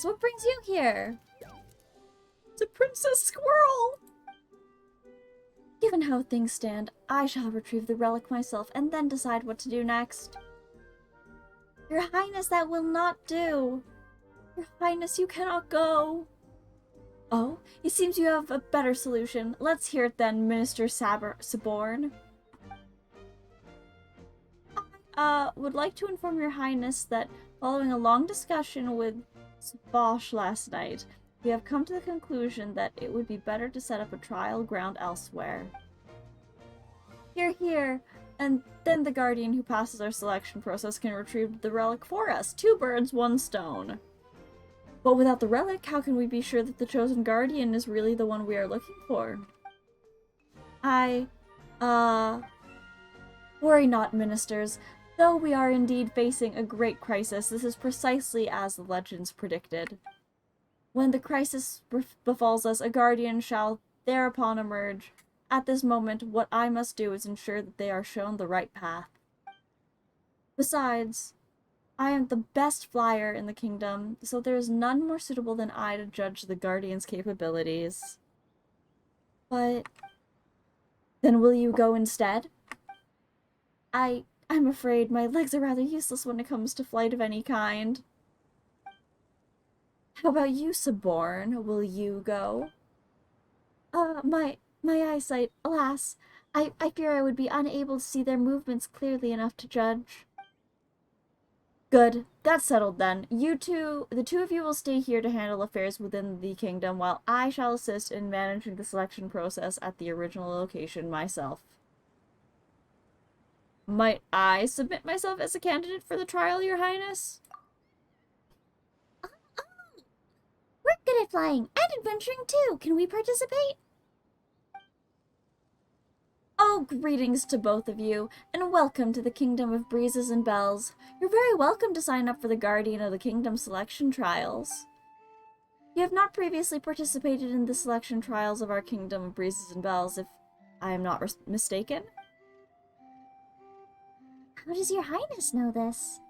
Princess, what brings you here? It's a princess squirrel! Given how things stand, I shall retrieve the relic myself and then decide what to do next. Your Highness, that will not do. Your Highness, you cannot go. Oh, it seems you have a better solution. Let's hear it then, Minister Saborn. I would like to inform your Highness that following a long discussion with Bosch last night, we have come to the conclusion that it would be better to set up a trial ground elsewhere. Hear, hear, and then the Guardian who passes our selection process can retrieve the relic for us. 2 birds, 1 stone. But without the relic, how can we be sure that the chosen Guardian is really the one we are looking for? Worry not, ministers. Though we are indeed facing a great crisis, this is precisely as the legends predicted. When the crisis befalls us, a guardian shall thereupon emerge. At this moment, what I must do is ensure that they are shown the right path. Besides, I am the best flyer in the kingdom, so there is none more suitable than I to judge the guardian's capabilities. But then will you go instead? I'm afraid my legs are rather useless when it comes to flight of any kind. How about you, Saborn? Will you go? My eyesight, alas. I fear I would be unable to see their movements clearly enough to judge. Good. That's settled then. The two of you will stay here to handle affairs within the kingdom, while I shall assist in managing the selection process at the original location myself. Might I submit myself as a candidate for the trial, Your Highness? We're good at flying and adventuring too. Can we participate? Oh, greetings to both of you, and welcome to the Kingdom of Breezes and Bells. You're very welcome to sign up for the Guardian of the Kingdom selection trials. You have not previously participated in the selection trials of our Kingdom of Breezes and Bells, if I am not mistaken. How does your Highness know this?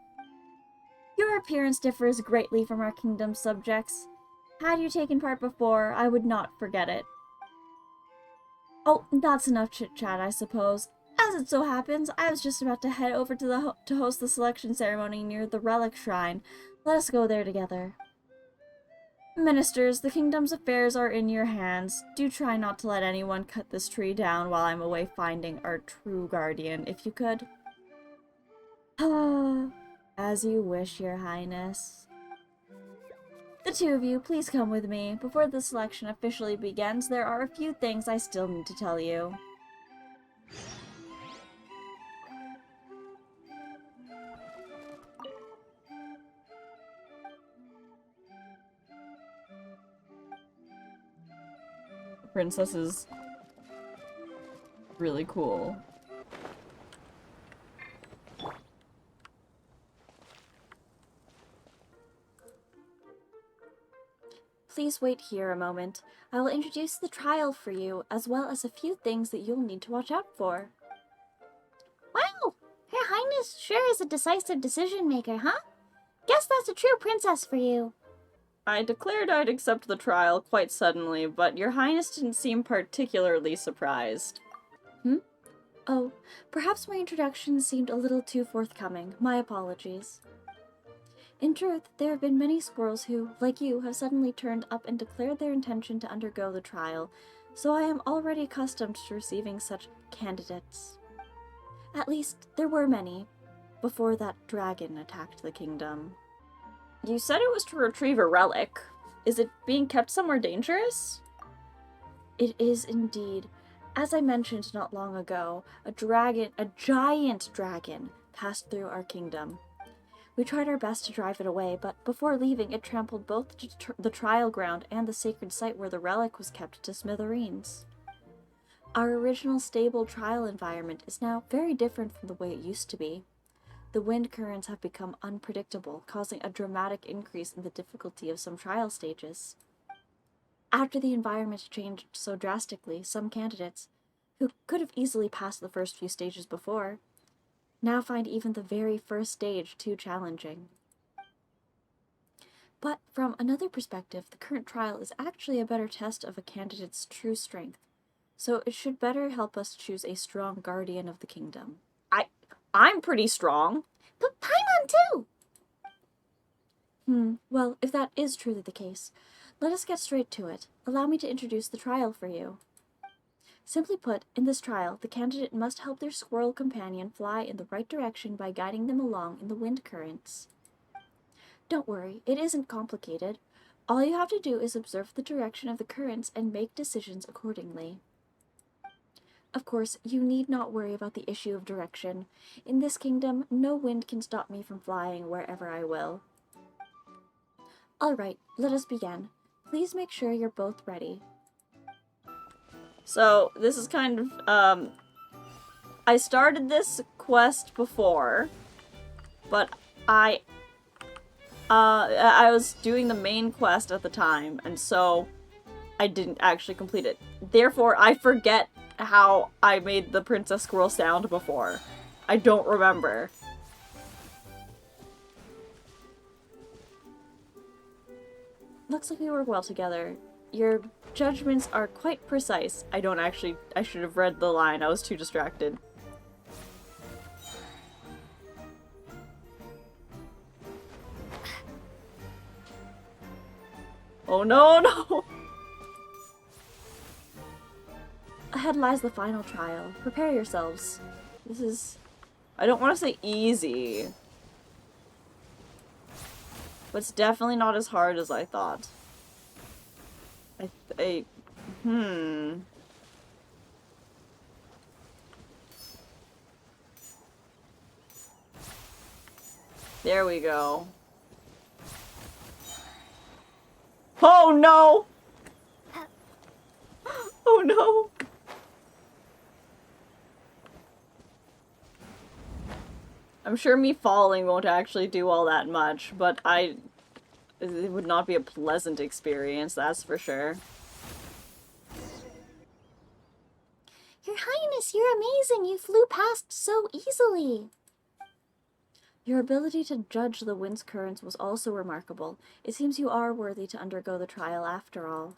Your appearance differs greatly from our kingdom's subjects. Had you taken part before, I would not forget it. Oh, that's enough chit-chat, I suppose. As it so happens, I was just about to head over to host the selection ceremony near the Relic Shrine. Let us go there together. Ministers, the kingdom's affairs are in your hands. Do try not to let anyone cut this tree down while I'm away finding our true guardian, if you could. As you wish, Your Highness. The two of you, please come with me. Before the selection officially begins, there are a few things I still need to tell you. The princess is really cool. Please wait here a moment. I will introduce the trial for you, as well as a few things that you'll need to watch out for. Wow! Her Highness sure is a decisive decision maker, huh? Guess that's a true princess for you. I declared I'd accept the trial quite suddenly, but Your Highness didn't seem particularly surprised. Oh, perhaps my introduction seemed a little too forthcoming. My apologies. In truth, there have been many squirrels who, like you, have suddenly turned up and declared their intention to undergo the trial, so I am already accustomed to receiving such candidates. At least, there were many, before that dragon attacked the kingdom. You said it was to retrieve a relic. Is it being kept somewhere dangerous? It is indeed. As I mentioned not long ago, a giant dragon, passed through our kingdom. We tried our best to drive it away, but before leaving, it trampled both the trial ground and the sacred site where the relic was kept to smithereens. Our original stable trial environment is now very different from the way it used to be. The wind currents have become unpredictable, causing a dramatic increase in the difficulty of some trial stages. After the environment changed so drastically, some candidates, who could have easily passed the first few stages before, now find even the very first stage too challenging. But from another perspective, the current trial is actually a better test of a candidate's true strength, so it should better help us choose a strong guardian of the kingdom. I'm pretty strong. But Paimon too! Well, if that is truly the case, let us get straight to it. Allow me to introduce the trial for you. Simply put, in this trial, the candidate must help their squirrel companion fly in the right direction by guiding them along in the wind currents. Don't worry, it isn't complicated. All you have to do is observe the direction of the currents and make decisions accordingly. Of course, you need not worry about the issue of direction. In this kingdom, no wind can stop me from flying wherever I will. Alright, let us begin. Please make sure you're both ready. So, this is kind of, I started this quest before, but I was doing the main quest at the time, and so I didn't actually complete it. Therefore, I forget how I made the Princess Squirrel sound before. I don't remember. Looks like we work well together. Your judgments are quite precise. I should have read the line. I was too distracted. Oh no, no! Ahead lies the final trial. Prepare yourselves. This is... I don't want to say easy. But it's definitely not as hard as I thought. There we go. Oh no! Oh no! I'm sure me falling won't actually do all that much, but it would not be a pleasant experience, that's for sure. Your Highness, you're amazing! You flew past so easily! Your ability to judge the wind's currents was also remarkable. It seems you are worthy to undergo the trial after all.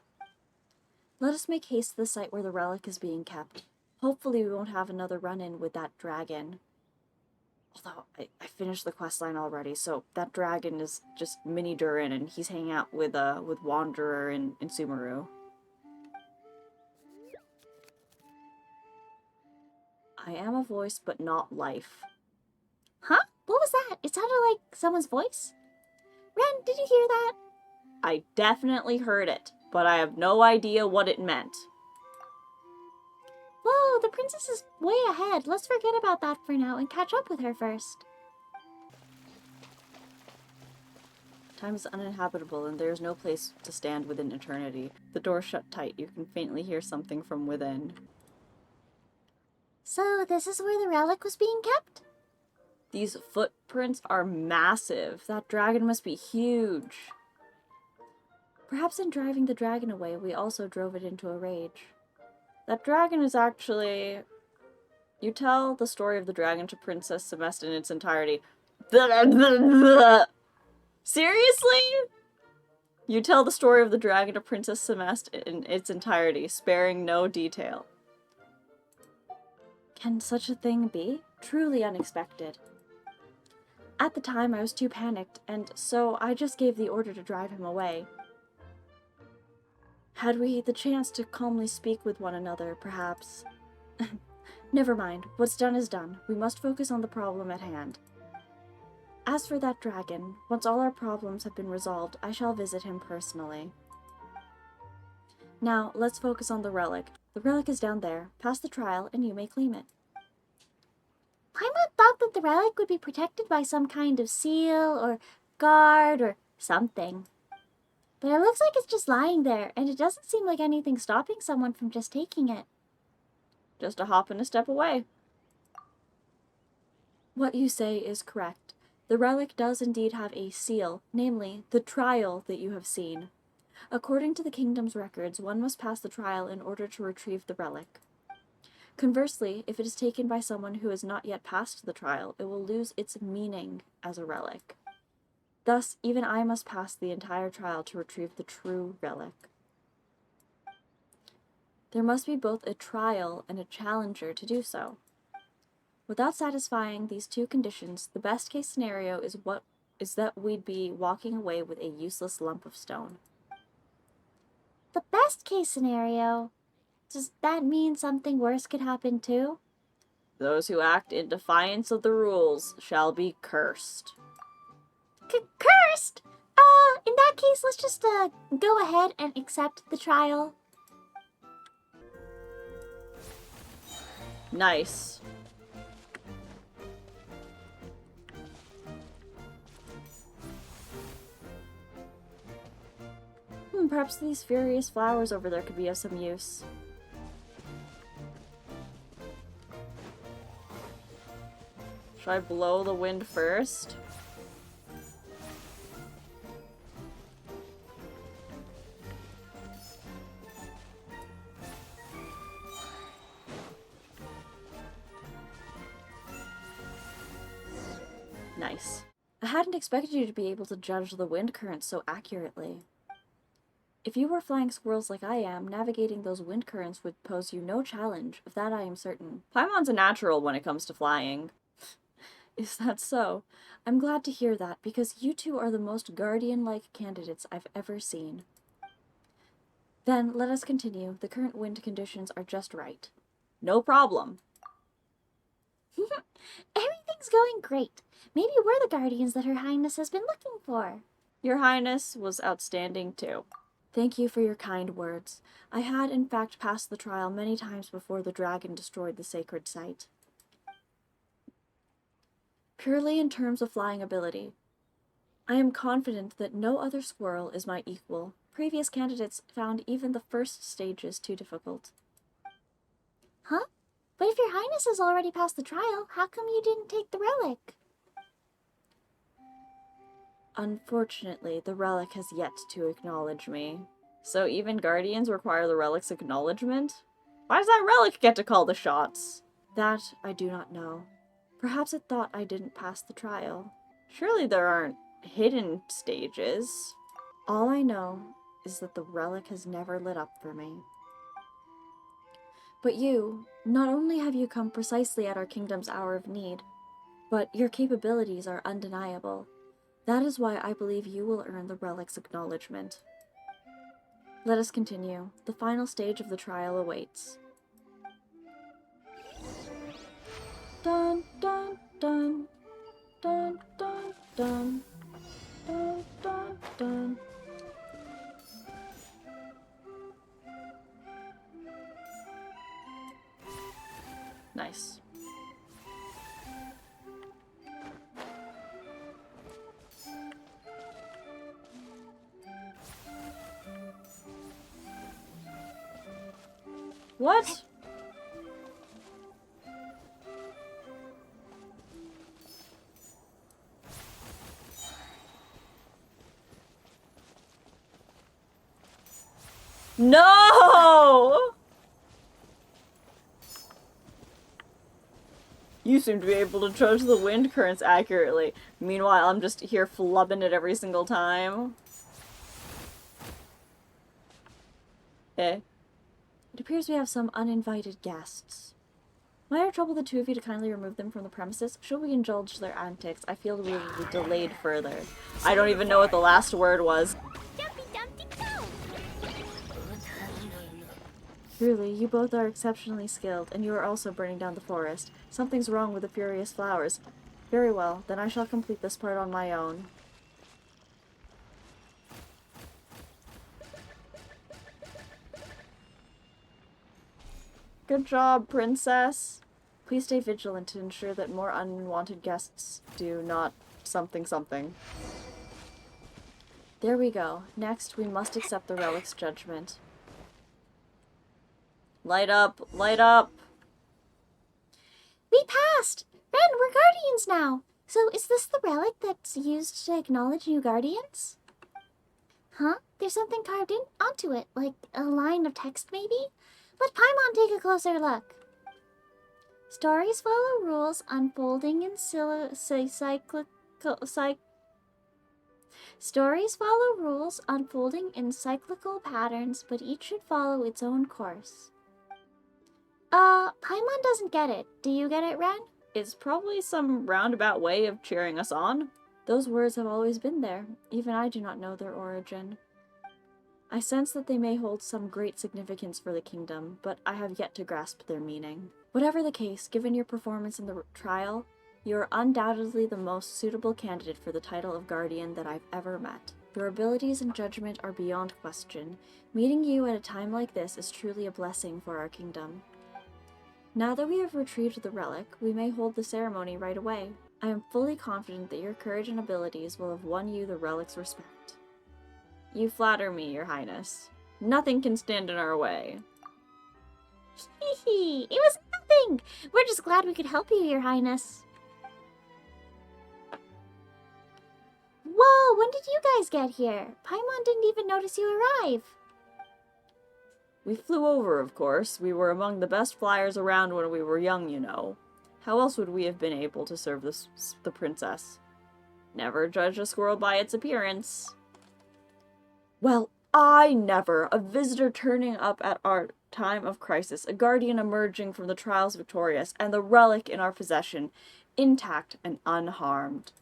Let us make haste to the site where the relic is being kept. Hopefully we won't have another run-in with that dragon. Although, I finished the questline already, so that dragon is just Mini Durin, and he's hanging out with Wanderer and Sumeru. I am a voice, but not life. Huh? What was that? It sounded like someone's voice. Ren, did you hear that? I definitely heard it, but I have no idea what it meant. Whoa, the princess is way ahead. Let's forget about that for now and catch up with her first. Time is uninhabitable, and there is no place to stand within eternity. The door shut tight. You can faintly hear something from within. So this is where the relic was being kept? These footprints are massive. That dragon must be huge. Perhaps in driving the dragon away, we also drove it into a rage. That dragon is actually... You tell the story of the dragon to Princess Celeste in its entirety. Seriously? You tell the story of the dragon to Princess Celeste in its entirety, sparing no detail. Can such a thing be? Truly unexpected. At the time, I was too panicked, and so I just gave the order to drive him away. Had we the chance to calmly speak with one another, perhaps... Never mind. What's done is done. We must focus on the problem at hand. As for that dragon, once all our problems have been resolved, I shall visit him personally. Now, let's focus on the relic. The relic is down there. Pass the trial, and you may claim it. Paimon thought that the relic would be protected by some kind of seal or guard or something. But it looks like it's just lying there, and it doesn't seem like anything stopping someone from just taking it. Just a hop and a step away. What you say is correct. The relic does indeed have a seal, namely, the trial that you have seen. According to the kingdom's records, one must pass the trial in order to retrieve the relic. Conversely, if it is taken by someone who has not yet passed the trial, it will lose its meaning as a relic. Thus, even I must pass the entire trial to retrieve the true relic. There must be both a trial and a challenger to do so. Without satisfying these two conditions, the best case scenario is that we'd be walking away with a useless lump of stone. The best case scenario? Does that mean something worse could happen too? Those who act in defiance of the rules shall be cursed. Cursed? In that case, let's just, go ahead and accept the trial. Nice. Perhaps these furious flowers over there could be of some use. Should I blow the wind first? Nice. I hadn't expected you to be able to judge the wind currents so accurately. If you were flying squirrels like I am, navigating those wind currents would pose you no challenge, of that I am certain. Paimon's a natural when it comes to flying. Is that so? I'm glad to hear that, because you two are the most guardian-like candidates I've ever seen. Then, let us continue. The current wind conditions are just right. No problem. Everything's going great. Maybe we're the guardians that Her Highness has been looking for. Your Highness was outstanding too. Thank you for your kind words. I had, in fact, passed the trial many times before the dragon destroyed the sacred site. Purely in terms of flying ability, I am confident that no other squirrel is my equal. Previous candidates found even the first stages too difficult. Huh? But if Your Highness has already passed the trial, how come you didn't take the relic? Unfortunately, the relic has yet to acknowledge me. So even guardians require the relic's acknowledgement? Why does that relic get to call the shots? That I do not know. Perhaps it thought I didn't pass the trial. Surely there aren't hidden stages. All I know is that the relic has never lit up for me. But you, not only have you come precisely at our kingdom's hour of need, but your capabilities are undeniable. That is why I believe you will earn the relic's acknowledgement. Let us continue. The final stage of the trial awaits. Dun dun dun dun dun dun dun dun dun. Nice. What? No! You seem to be able to judge the wind currents accurately. Meanwhile, I'm just here flubbing it every single time. Eh. It appears we have some uninvited guests. Might I trouble the two of you to kindly remove them from the premises? Should we indulge their antics? I feel we will be delayed further. I don't even know what the last word was. Truly, you both are exceptionally skilled, and you are also burning down the forest. Something's wrong with the furious flowers. Very well, then I shall complete this part on my own. Good job, princess. Please stay vigilant to ensure that more unwanted guests do not something something. There we go. Next, we must accept the relic's judgment. Light up, light up. We passed! Ren, we're guardians now! So is this the relic that's used to acknowledge new guardians? Huh? There's something carved in onto it, like a line of text maybe? Let Paimon take a closer look. Stories follow rules unfolding in cyclical Stories follow rules unfolding in cyclical patterns, but each should follow its own course. Paimon doesn't get it. Do you get it, Ren? It's probably some roundabout way of cheering us on. Those words have always been there. Even I do not know their origin. I sense that they may hold some great significance for the kingdom, but I have yet to grasp their meaning. Whatever the case, given your performance in the trial, you are undoubtedly the most suitable candidate for the title of Guardian that I've ever met. Your abilities and judgment are beyond question. Meeting you at a time like this is truly a blessing for our kingdom. Now that we have retrieved the relic, we may hold the ceremony right away. I am fully confident that your courage and abilities will have won you the relic's respect. You flatter me, Your Highness. Nothing can stand in our way. Hee hee, it was nothing! We're just glad we could help you, Your Highness. Whoa, when did you guys get here? Paimon didn't even notice you arrive. We flew over, of course. We were among the best flyers around when we were young, you know. How else would we have been able to serve the princess? Never judge a squirrel by its appearance. Well, I never. A visitor turning up at our time of crisis, a guardian emerging from the trials victorious, and the relic in our possession, intact and unharmed.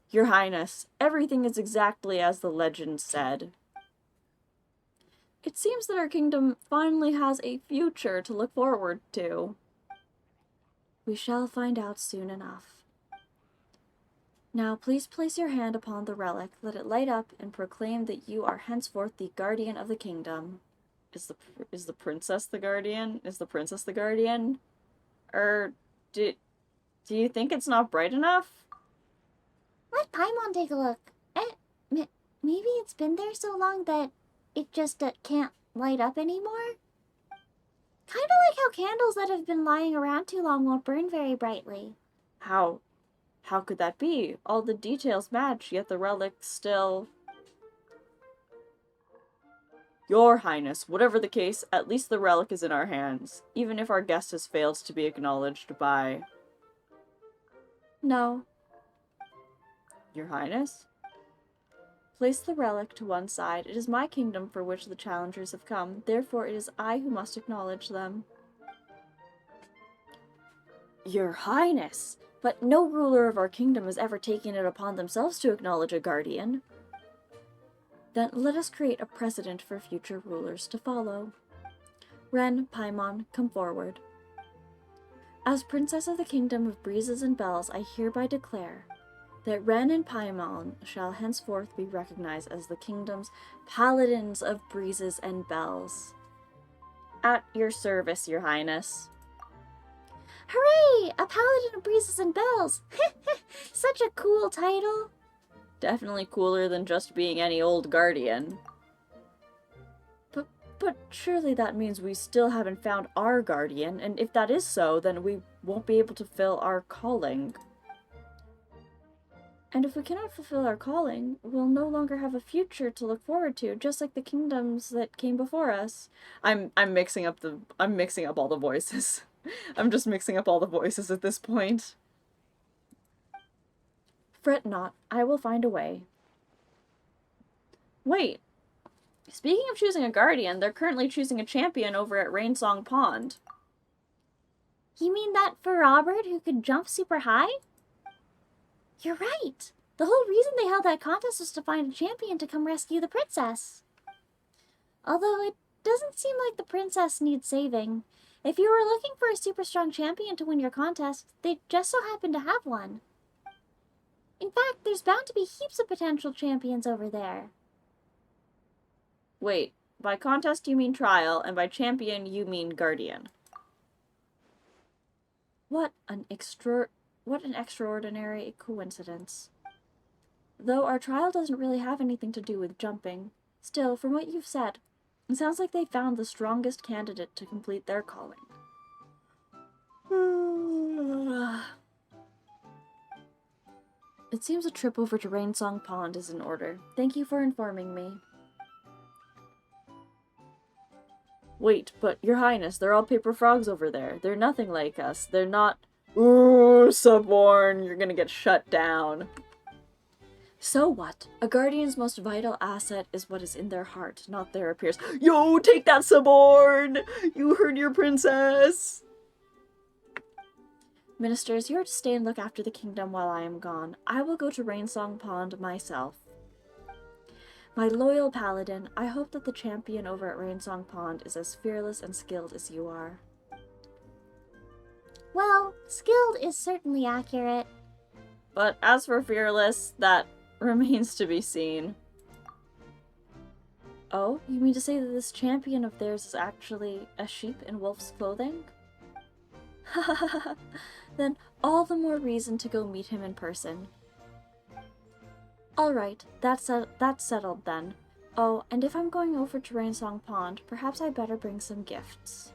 Your Highness, everything is exactly as the legend said. It seems that our kingdom finally has a future to look forward to. We shall find out soon enough. Now please place your hand upon the relic, let it light up, and proclaim that you are henceforth the guardian of the kingdom. Is the princess the guardian? Is the princess the guardian? Do you think it's not bright enough? Let Paimon take a look. Maybe it's been there so long that it just can't light up anymore? Kind of like how candles that have been lying around too long won't burn very brightly. How could that be? All the details match, yet the relic still... Your Highness, whatever the case, at least the relic is in our hands, even if our guest has failed to be acknowledged by... No. Your Highness? Place the relic to one side. It is my kingdom for which the challengers have come. Therefore, it is I who must acknowledge them. Your Highness! But no ruler of our kingdom has ever taken it upon themselves to acknowledge a guardian. Then let us create a precedent for future rulers to follow. Ren, Paimon, come forward. As Princess of the Kingdom of Breezes and Bells, I hereby declare that Ren and Paimon shall henceforth be recognized as the kingdom's paladins of breezes and bells. At your service, Your Highness. Hooray! A paladin of breezes and bells! Such a cool title! Definitely cooler than just being any old guardian. But surely that means we still haven't found our guardian, and if that is so, then we won't be able to fulfill our calling. And if we cannot fulfill our calling, we'll no longer have a future to look forward to, just like the kingdoms that came before us. I'm mixing up all the voices. I'm just mixing up all the voices at this point. Fret not, I will find a way. Wait. Speaking of choosing a guardian, they're currently choosing a champion over at Rainsong Pond. You mean that for Robert who could jump super high? You're right. The whole reason they held that contest was to find a champion to come rescue the princess. Although it doesn't seem like the princess needs saving. If you were looking for a super strong champion to win your contest, they just so happen to have one. In fact, there's bound to be heaps of potential champions over there. Wait, by contest you mean trial, and by champion you mean guardian. What an extraordinary coincidence. Though our trial doesn't really have anything to do with jumping, still, from what you've said, it sounds like they found the strongest candidate to complete their calling. It seems a trip over to Rainsong Pond is in order. Thank you for informing me. Wait, but Your Highness, they're all paper frogs over there. They're nothing like us. They're not... Ooh, Suborn, you're gonna get shut down. So what? A guardian's most vital asset is what is in their heart, not their appearance. Yo, take that, suborn! You heard your princess! Ministers, you are to stay and look after the kingdom while I am gone. I will go to Rainsong Pond myself. My loyal paladin, I hope that the champion over at Rainsong Pond is as fearless and skilled as you are. Well, skilled is certainly accurate. But as for fearless, that remains to be seen. Oh, you mean to say that this champion of theirs is actually a sheep in wolf's clothing? Then all the more reason to go meet him in person. Alright, that's settled then. Oh, and if I'm going over to Rainsong Pond, perhaps I better bring some gifts.